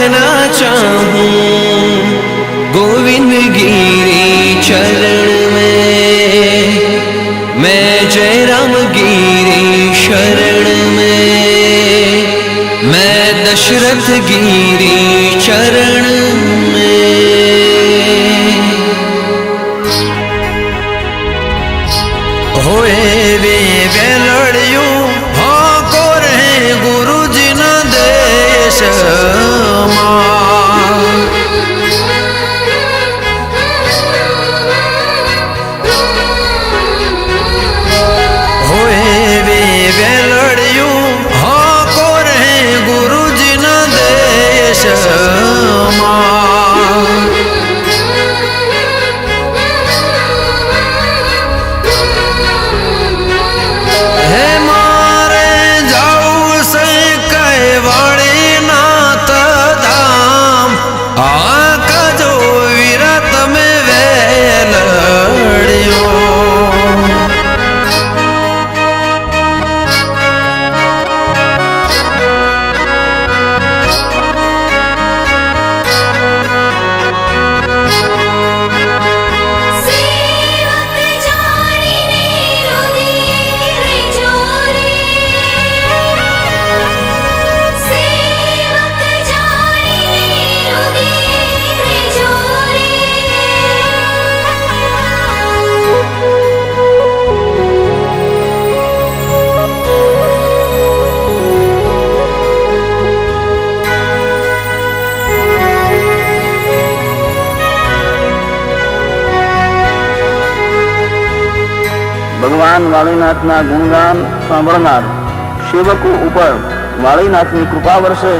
रहना चाहूं गोविंद गिरी चरण में, मैं जय राम गिरी शरण में, मैं दशरथ गिरी चरण में। होए वे वेलड़ियों हाँ को रहे गुरु जी न देश ભગવાન વાળીનાથના ગુણગાન સાંભળનાર સેવકો ઉપર વાળીનાથની કૃપા વરસે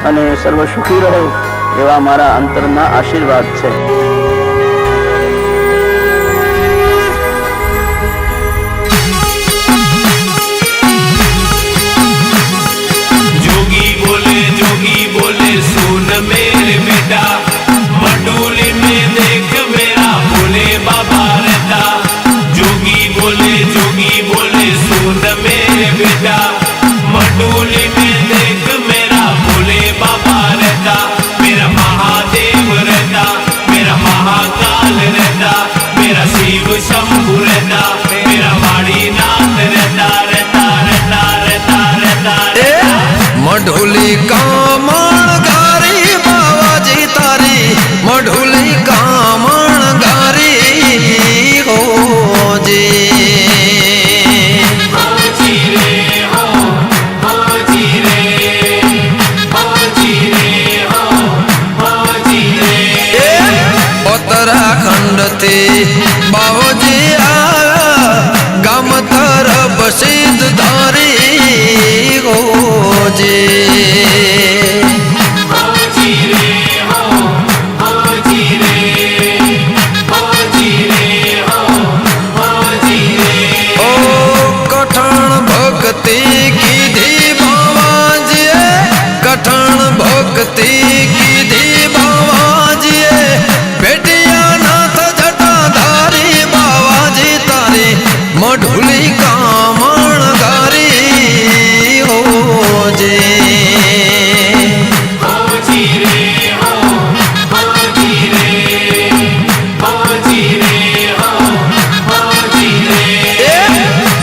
અને સર્વ સુખી રહે એવા મારા અંતરના આશીર્વાદ છે. जोगी बोले सुन मेरे बेटा, मडोली में देख मेरा भोले बाबा रहता. जोगी बोले सुन मेरे बेटा, मडोली में देख मेरा भोले बाबा रहता. मेरा महादेव रहता, मेरा महाकाल रहता, मेरा शिव शंभु रहता, मेरा वाणीनाथ रहता रहता रहता रहता रहता रहता. मढोली कामण गारी बाबाजी तारी, मढोली कामण गारी हो जी. उत्तराखंड ते बाबूजी आया गाम तरफ सिद्ध धारी हो जी. भक्ति की धी बाबाजी, कठण भक्ति की धी बाबाजी, बेटिया नाथ जटाधारी बाबाजी तारी, मढुली कामण गारी हो जे.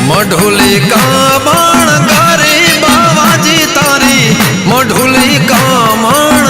मढुली कामण गारी बाबाजी तारी, मढुली कामण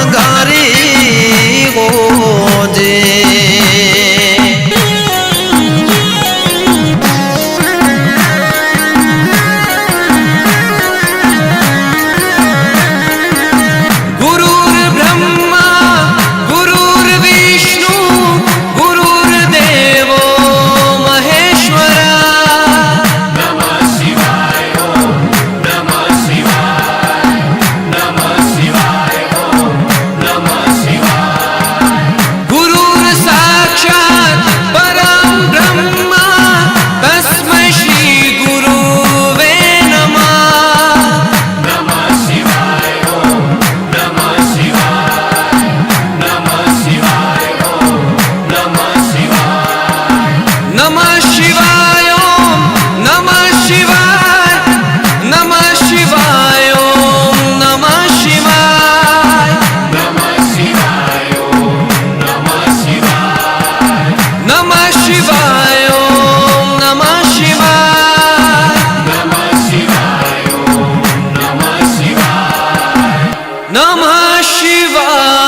નમઃ શિવાય